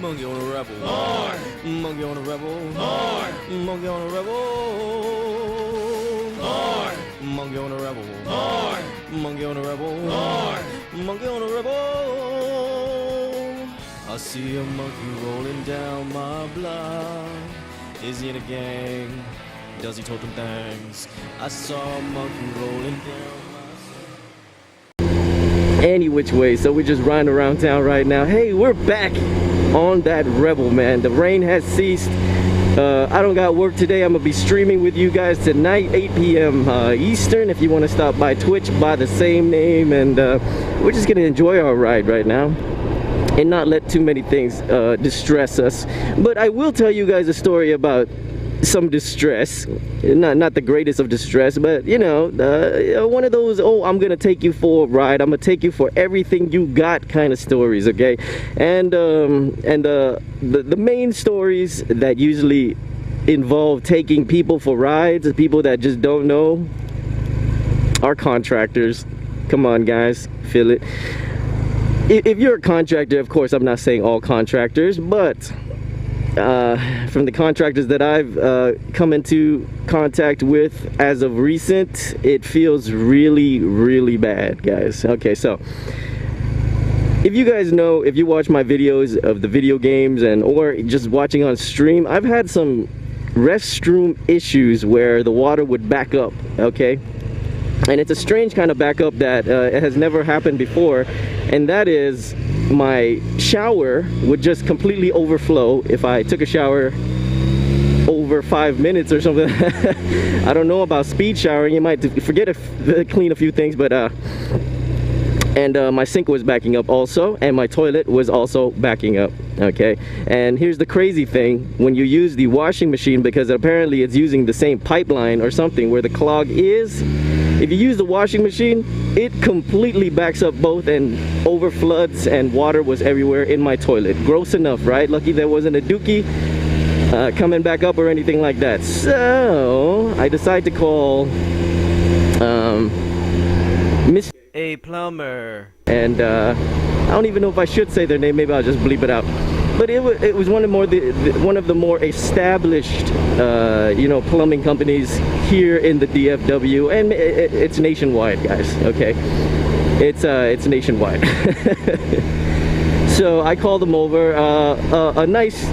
Monkey on a rebel. MOAR. Monkey on a rebel. MOAR. Monkey on a rebel. MOAR. Monkey on a rebel. MOAR. Monkey on a rebel. MOAR. Monkey on a rebel. I see a monkey rolling down my block. Is he in a gang? Does he totem things? I saw a monkey rolling down my... Any which way, so we're just riding around town right now. Hey, we're back on that rebel, man. The rain has ceased. I don't got work today. I'm gonna be streaming with you guys tonight, 8 p.m. Eastern. If you want to stop by Twitch by the same name, and we're just gonna enjoy our ride right now and not let too many things distress us. But I will tell you guys a story about some distress, not the greatest of distress, but you know, one of those, oh, I'm gonna take you for a ride, I'm gonna take you for everything you got kind of stories, okay? And the main stories that usually involve taking people for rides, people that just don't know, are contractors. Come on guys, feel it. If you're a contractor, of course, I'm not saying all contractors, but from the contractors that I've come into contact with as of recent, it feels really, really bad, guys. Okay, so if you guys know, if you watch my videos of the video games and or just watching on stream, I've had some restroom issues where the water would back up, okay? And it's a strange kind of backup that it has never happened before, and that is my shower would just completely overflow if I took a shower over 5 minutes or something. I don't know about speed showering. You might forget to clean a few things, but my sink was backing up also, and my toilet was also backing up, okay? And here's the crazy thing, when you use the washing machine, because apparently it's using the same pipeline or something where the clog is, if you use the washing machine, it completely backs up both and overfloods, and water was everywhere in my toilet. Gross enough, right? Lucky there wasn't a dookie coming back up or anything like that. So I decided to call Miss A plumber. And I don't even know if I should say their name. Maybe I'll just bleep it out. But it was one of the more established, you know, plumbing companies here in the DFW, and it's nationwide, guys. Okay, it's nationwide. So I called them over. A nice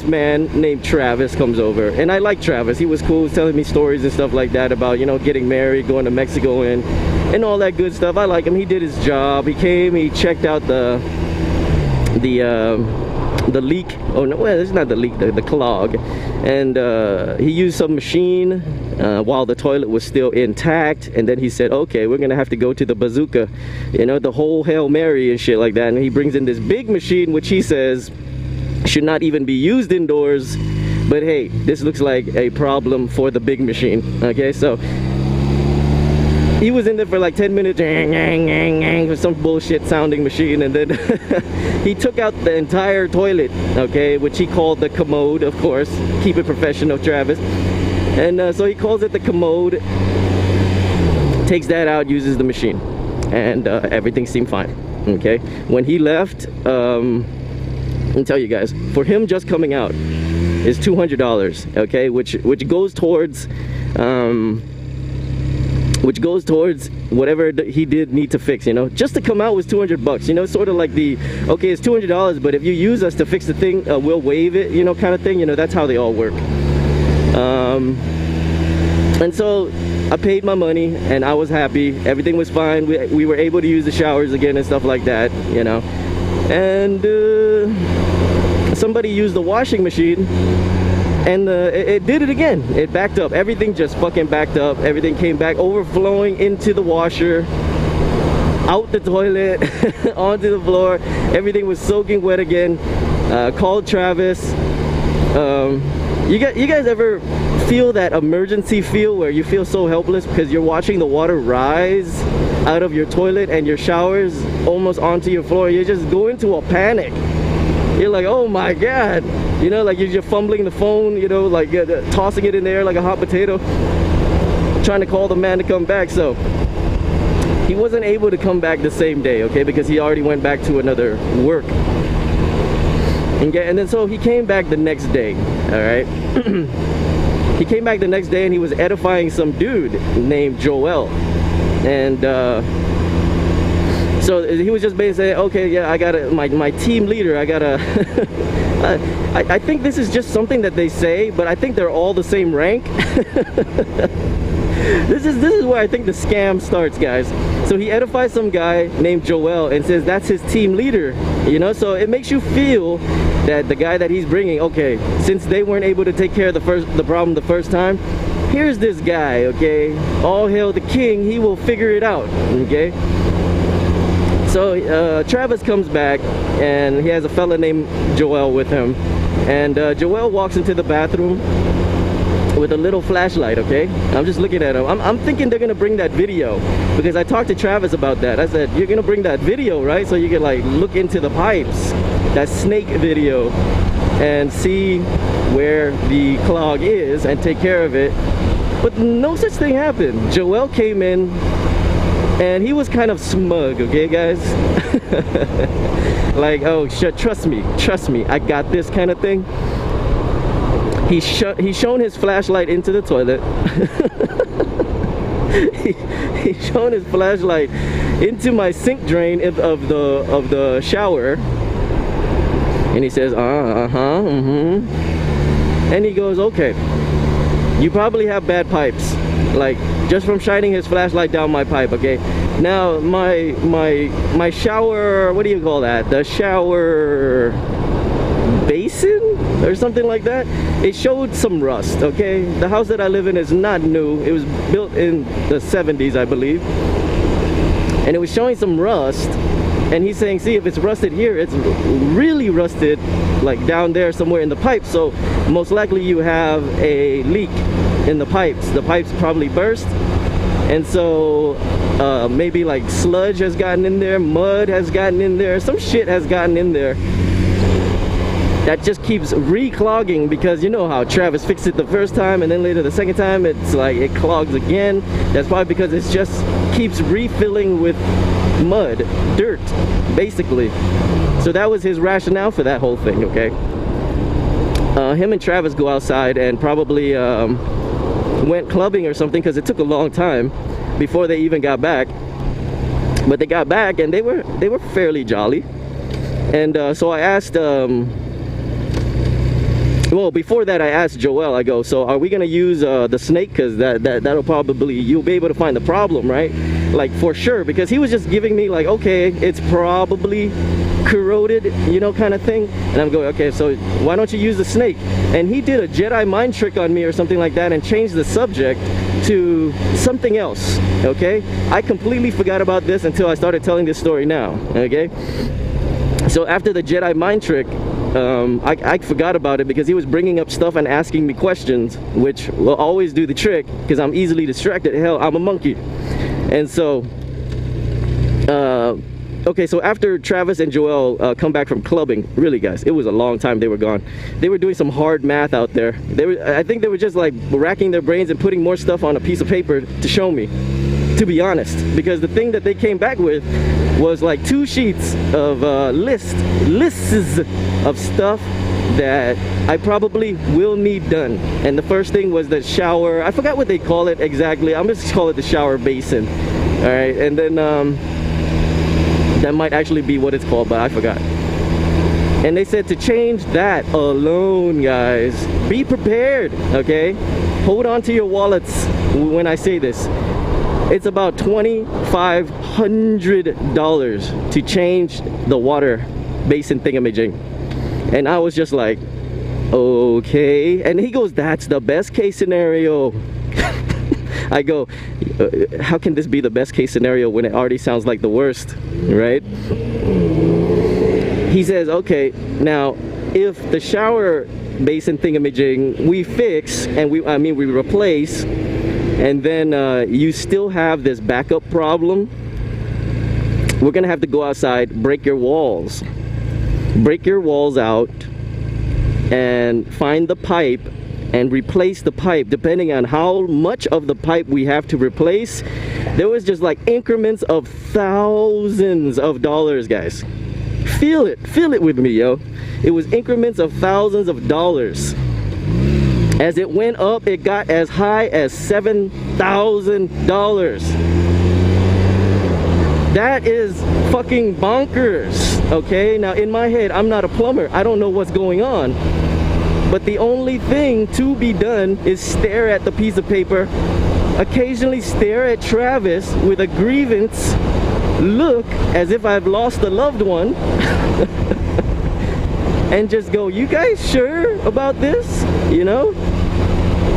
man named Travis comes over, and I like Travis. He was cool, he was telling me stories and stuff like that about, you know, getting married, going to Mexico, and all that good stuff. I like him. He did his job. He came. He checked out the leak. Oh no, well, it's not the leak, the clog. And he used some machine while the toilet was still intact, and then he said, okay, we're gonna have to go to the bazooka, you know, the whole Hail Mary and shit like that. And he brings in this big machine, which he says should not even be used indoors, but hey, this looks like a problem for the big machine. Okay, so he was in there for like 10 minutes with some bullshit sounding machine, and then he took out the entire toilet, okay, which he called the commode, of course. Keep it professional, Travis. And so he calls it the commode, takes that out, uses the machine, and everything seemed fine, okay? When he left, I'll tell you guys, for him just coming out is $200, okay, which goes towards whatever he did need to fix, you know. Just to come out was 200 bucks, you know, sort of like the, okay, it's $200, but if you use us to fix the thing, we'll waive it, you know, kind of thing, you know. That's how they all work. And so I paid my money, and I was happy. Everything was fine. We were able to use the showers again and stuff like that, you know. And somebody used the washing machine, and it did it again. It backed up. Everything just fucking backed up. Everything came back, overflowing into the washer, out the toilet, onto the floor. Everything was soaking wet again. Called Travis. You guys ever feel that emergency feel where you feel so helpless because you're watching the water rise out of your toilet and your showers almost onto your floor? You just go into a panic. You're like, oh my god, you know, like you're just fumbling the phone, you know, like tossing it in the air like a hot potato, trying to call the man to come back. So he wasn't able to come back the same day, okay, because he already went back to another work. Okay, and then so he came back the next day. All right. He came back the next day and he was edifying some dude named Joel. And so he was just basically saying, okay, yeah, I gotta, my team leader, I gotta, I think this is just something that they say, but I think they're all the same rank. This is where I think the scam starts, guys. So he edifies some guy named Joel and says that's his team leader, you know. So it makes you feel that the guy that he's bringing, okay, since they weren't able to take care of the problem the first time, here's this guy, okay, all hail the king, he will figure it out, okay. So Travis comes back and he has a fella named Joel with him, and Joel walks into the bathroom with a little flashlight, okay. I'm just looking at him. I'm thinking they're gonna bring that video, because I talked to Travis about that. I said, you're gonna bring that video, right, so you can like look into the pipes, that snake video, and see where the clog is and take care of it. But no such thing happened. Joel came in and he was kind of smug, okay guys. Like, oh shit, trust me, I got this kind of thing. He's shown his flashlight into the toilet. He's shown his flashlight into my sink drain of the shower, and he says, and he goes, okay, you probably have bad pipes, like just from shining his flashlight down my pipe, okay. Now my shower, what do you call that? The shower basin or something like that, it showed some rust, okay. The house that I live in is not new. It was built in the 70s, I believe, and it was showing some rust. And he's saying, see, if it's rusted here, it's really rusted like down there somewhere in the pipe, so most likely you have a leak in the pipes. The pipes probably burst, and so maybe like sludge has gotten in there, mud has gotten in there, some shit has gotten in there that just keeps reclogging, because you know how Travis fixed it the first time, and then later the second time it's like it clogs again. That's probably because it just keeps refilling with mud, dirt, basically. So that was his rationale for that whole thing, okay. Him and Travis go outside and probably went clubbing or something, because it took a long time before they even got back. But they got back and they were fairly jolly. And so I asked well, before that I asked Joel, I go, so are we gonna use the snake, because that'll probably, you'll be able to find the problem, right, like for sure, because he was just giving me like, okay, it's probably corroded, you know, kind of thing. And I'm going, okay, so why don't you use the snake? And he did a Jedi mind trick on me or something like that and changed the subject to something else, okay. I completely forgot about this until I started telling this story now, okay. So after the Jedi mind trick, I forgot about it, because he was bringing up stuff and asking me questions, which will always do the trick, because I'm easily distracted. Hell, I'm a monkey. And so okay, so after Travis and Joel come back from clubbing, really guys, it was a long time they were gone. They were doing some hard math out there. I think they were just like racking their brains and putting more stuff on a piece of paper to show me, to be honest, because the thing that they came back with was like 2 sheets of lists of stuff that I probably will need done. And the first thing was the shower. I forgot what they call it exactly. I'm just call it the shower basin. All right, and then that might actually be what it's called, but I forgot. And they said to change that alone, guys, be prepared, okay? Hold on to your wallets when I say this. It's about $2,500 to change the water basin thingamajig. And I was just like, okay. And he goes, that's the best case scenario. I go, how can this be the best case scenario when it already sounds like the worst, right? He says, okay, now if the shower basin thingamajig we fix and we replace, and then you still have this backup problem, we're gonna have to go outside, break your walls out, and find the pipe and replace the pipe. Depending on how much of the pipe we have to replace, there was just like increments of thousands of dollars, guys. Feel it with me, yo. It was increments of thousands of dollars. As it went up, it got as high as $7,000. That is fucking bonkers, okay? Now, in my head, I'm not a plumber. I don't know what's going on. But the only thing to be done is stare at the piece of paper, occasionally stare at Travis with a grievance look as if I've lost a loved one, and just go, you guys sure about this? You know?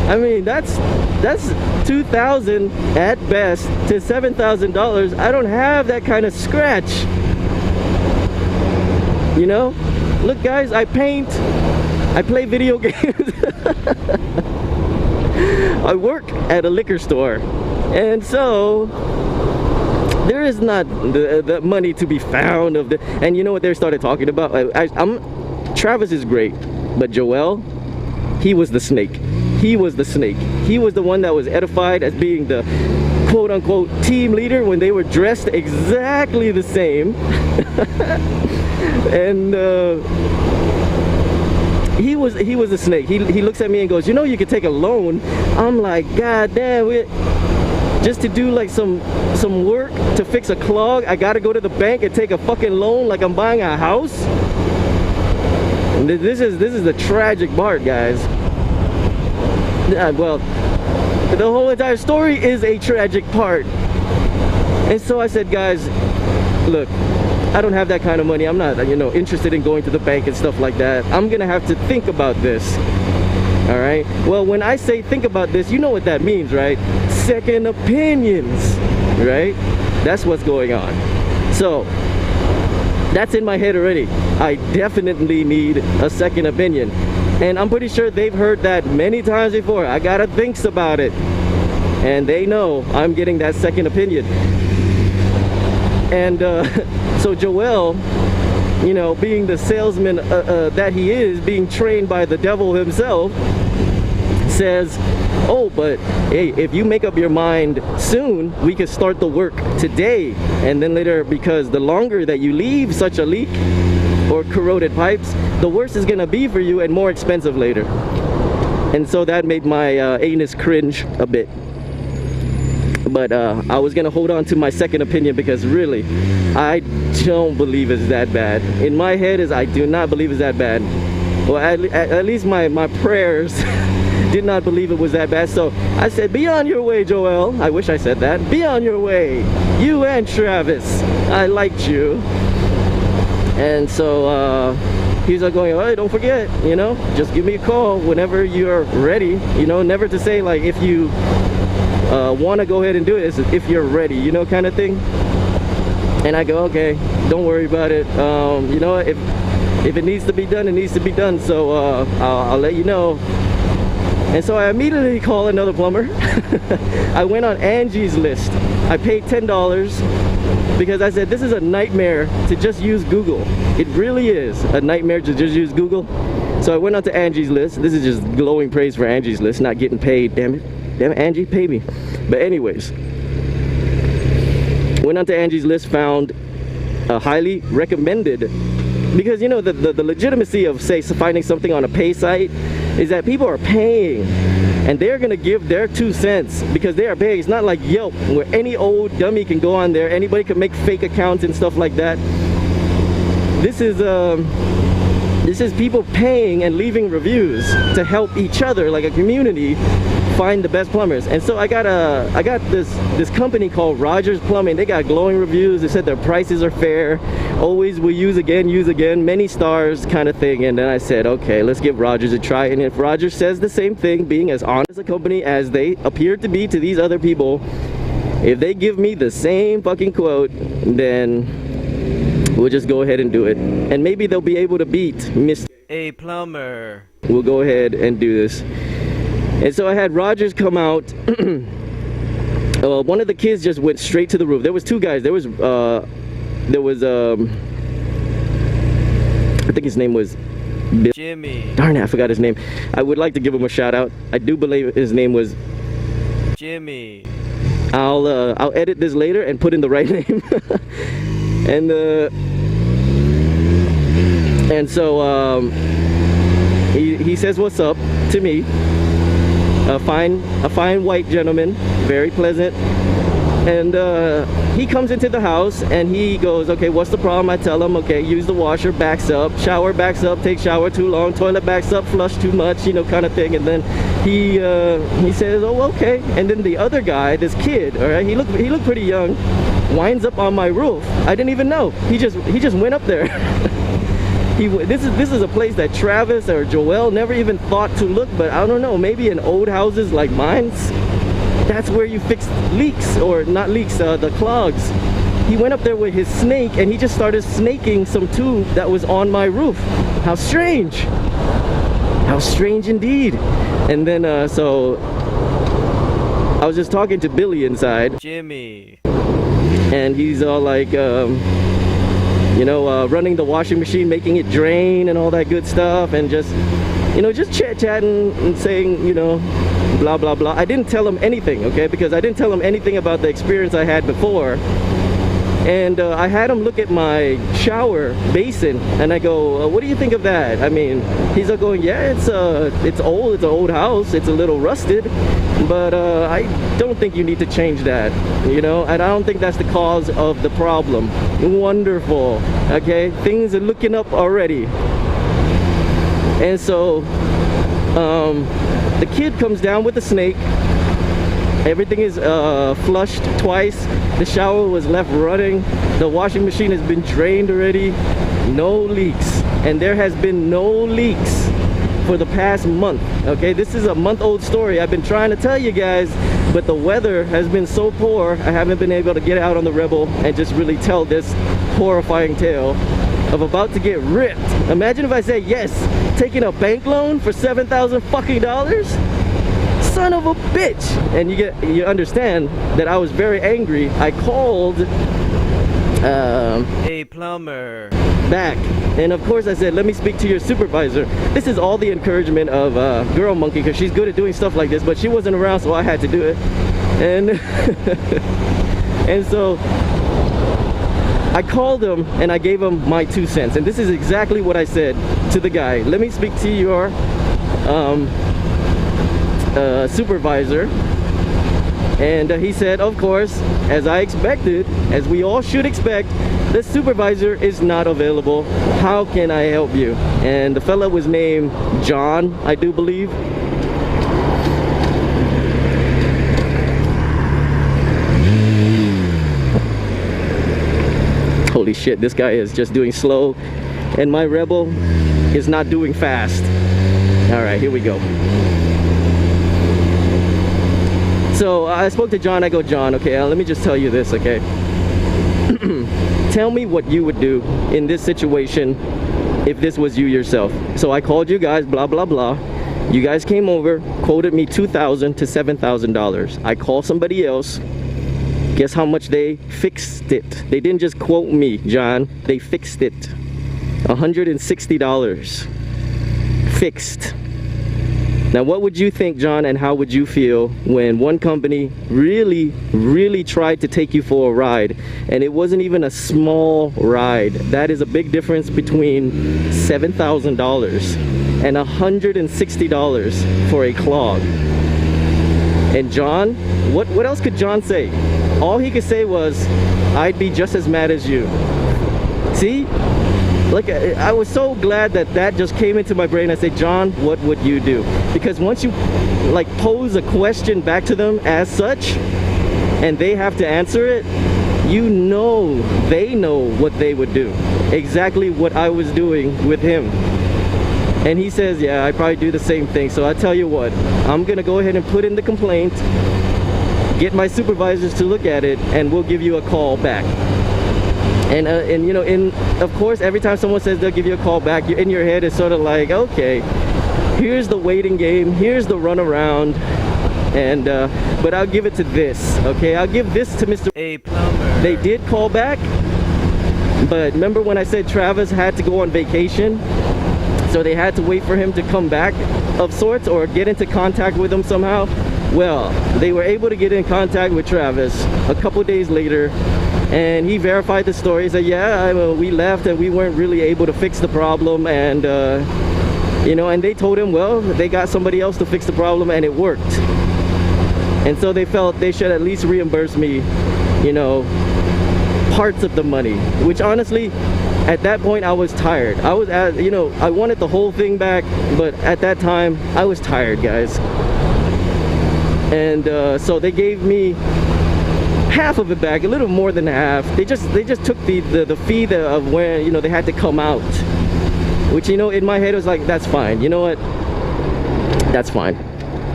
I mean, that's $2,000 at best to $7,000. I don't have that kind of scratch. You know? Look, guys, I paint. I play video games. I work at a liquor store. And so there is not the money to be found of the, and you know what they started talking about? Travis is great, but Joel, he was the snake. He was the snake. He was the one that was edified as being the quote-unquote team leader when they were dressed exactly the same. And he was a snake. He looks at me and goes, you know, you could take a loan. I'm like, God damn it. Just to do like some work to fix a clog, I gotta go to the bank and take a fucking loan like I'm buying a house. And this is the tragic part, guys. Well, the whole entire story is a tragic part. And so I said, guys, look, I don't have that kind of money. I'm not, you know, interested in going to the bank and stuff like that. I'm gonna have to think about this. All right. Well, when I say think about this, you know what that means, right? Second opinions, right? That's what's going on. So that's in my head already. I definitely need a second opinion. And I'm pretty sure they've heard that many times before. I gotta think about it. And they know I'm getting that second opinion. And so Joel, you know, being the salesman that he is, being trained by the devil himself, says, oh, but hey, if you make up your mind soon, we can start the work today. And then later, because the longer that you leave such a leak or corroded pipes, the worse it's gonna be for you and more expensive later. And so that made my anus cringe a bit. But I was gonna hold on to my second opinion because really, I don't believe it's that bad. In my head is I do not believe it's that bad. Well, at least my prayers did not believe it was that bad. So I said, be on your way, Joel. I wish I said that. Be on your way. You and Travis. I liked you. And so he's like going, hey, don't forget, you know, just give me a call whenever you're ready. You know, never to say like if you want to go ahead and do it, it's if you're ready, you know, kind of thing. And I go, okay, don't worry about it. You know, if it needs to be done, it needs to be done. So I'll let you know. And so I immediately call another plumber. I went on Angie's List. I paid $10 because I said, this is a nightmare to just use Google. It really is a nightmare to just use Google. So I went on to Angie's List. This is just glowing praise for Angie's List, not getting paid, damn it. Damn it, Angie, pay me. But anyways, went on to Angie's List, found a highly recommended, because you know the legitimacy of, say, finding something on a pay site is that people are paying and they're gonna give their 2 cents because they are paying. It's not like Yelp where any old dummy can go on there, anybody can make fake accounts and stuff like that. This is people paying and leaving reviews to help each other, like a community, find the best plumbers. And so I got this company called Rogers Plumbing. They got glowing reviews. They said their prices are fair, always will use again, many stars kind of thing. And then I said, okay, let's give Rogers a try. And if Rogers says the same thing, being as honest a company as they appear to be to these other people, if they give me the same fucking quote, then we'll just go ahead and do it. And maybe they'll be able to beat Mr. A Plumber. We'll go ahead and do this. And so I had Rogers come out. One of the kids just went straight to the roof. There was two guys. There was I think his name was Bill. Jimmy. Darn it, I forgot his name. I would like to give him a shout out. I do believe his name was Jimmy. I'll edit this later and put in the right name. And And so he says what's up to me. A fine white gentleman, very pleasant. And he comes into the house and he goes, okay, what's the problem? I tell him, okay, use the washer, backs up, shower backs up, take shower too long, toilet backs up, flush too much, you know, kind of thing. And then he says, oh, okay. And then the other guy, this kid, all right, he looked pretty young, winds up on my roof. I didn't even know. He just went up there. This is a place that Travis or Joel never even thought to look, but I don't know, maybe in old houses like mine's, that's where you fix leaks, or not leaks, the clogs. He went up there with his snake and he just started snaking some tube that was on my roof. How strange. How strange indeed. And then so I was just talking to Billy inside, Jimmy, and he's all like you know, running the washing machine, making it drain and all that good stuff, and just, you know, just chatting and saying, you know, blah blah blah. I didn't tell him anything, okay, because I didn't tell him anything about the experience I had before. And I had him look at my shower basin, and I go, what do you think of that? I mean, he's like going, yeah, it's old, it's an old house, it's a little rusted, but I don't think you need to change that, you know, and I don't think that's the cause of the problem. Wonderful, okay, things are looking up already. And so the kid comes down with the snake. Everything is flushed twice. The shower was left running. The washing machine has been drained already. No leaks. And there has been no leaks for the past month. Okay, this is a month-old story. I've been trying to tell you guys, but the weather has been so poor, I haven't been able to get out on the Rebel and just really tell this horrifying tale of about to get ripped. Imagine if I said yes, taking a bank loan for $7,000 fucking dollars. Son of a bitch. And you understand that I was very angry. I called a plumber back, and of course I said, let me speak to your supervisor. This is all the encouragement of Girl Monkey, because she's good at doing stuff like this, but she wasn't around, so I had to do it. And and so I called him and I gave him my 2 cents, and this is exactly what I said to the guy. Let me speak to your supervisor. And he said, of course, as I expected, as we all should expect, the supervisor is not available. How can I help you? And the fella was named John, I do believe. Holy shit, this guy is just doing slow, and my Rebel is not doing fast. All right, here we go. So I spoke to John. I go, John, okay, let me just tell you this, okay? Tell me what you would do in this situation if this was you yourself. So I called you guys, blah, blah, blah. You guys came over, quoted me $2,000 to $7,000. I called somebody else. Guess how much they fixed it? They didn't just quote me, John. They fixed it. $160. Fixed. Now, what would you think, John, and how would you feel when one company really tried to take you for a ride, and it wasn't even a small ride? That is a big difference between $7,000 and $160 for a clog. And John, what else could John say? All he could say was, I'd be just as mad as you. See? Like, I was so glad that that just came into my brain. I said, John, what would you do? Because once you like pose a question back to them as such, and they have to answer it, you know they know what they would do. Exactly what I was doing with him. And he says, yeah, I probably do the same thing. So I tell you what, I'm gonna go ahead and put in the complaint, get my supervisors to look at it, and we'll give you a call back. And you know, of course, every time someone says they'll give you a call back, in your head is sort of like, okay, here's the waiting game, here's the runaround, and but I'll give it to this, okay? I'll give this to Mr. A plumber. They did call back, but remember when I said Travis had to go on vacation? So they had to wait for him to come back of sorts, or get into contact with him somehow. Well, they were able to get in contact with Travis a couple days later, And he verified the story. He said, yeah, we left and we weren't really able to fix the problem. And, you know, and they told him, well, they got somebody else to fix the problem and it worked. And so they felt they should at least reimburse me, you know, parts of the money, which honestly, at that point I was tired. I was you know, I wanted the whole thing back, but at that time I was tired, guys. And so they gave me half of it back, a little more than half. They just took the fee of where, you know, they had to come out, which, you know, in my head was like, that's fine. You know what? That's fine.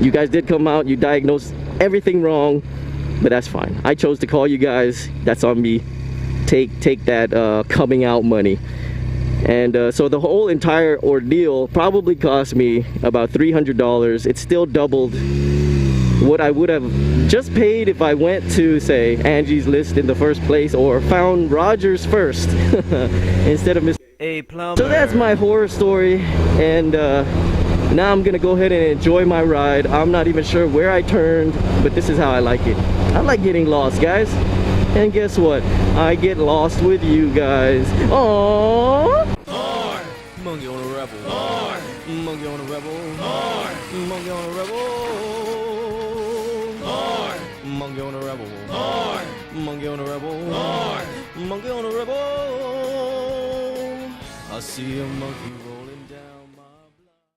You guys did come out, you diagnosed everything wrong, but that's fine. I chose to call you guys. That's on me. Take that coming out money. And so the whole entire ordeal probably cost me about $300. It still doubled what I would have just paid if I went to, say, Angie's List in the first place, or found Rogers first instead of Mr. A plumber. So that's my horror story, and now I'm gonna go ahead and enjoy my ride. I'm not even sure where I turned, but this is how I like it. I like getting lost, guys. And guess what? I get lost with you guys. Aww. MOAR. Monkey on a rebel. MOAR. Monkey on a rebel. MOAR. Monkey on a rebel. MOAR. Monkey on a rebel. MOAR. Monkey on a rebel. MOAR. Monkey on a rebel. I see a monkey.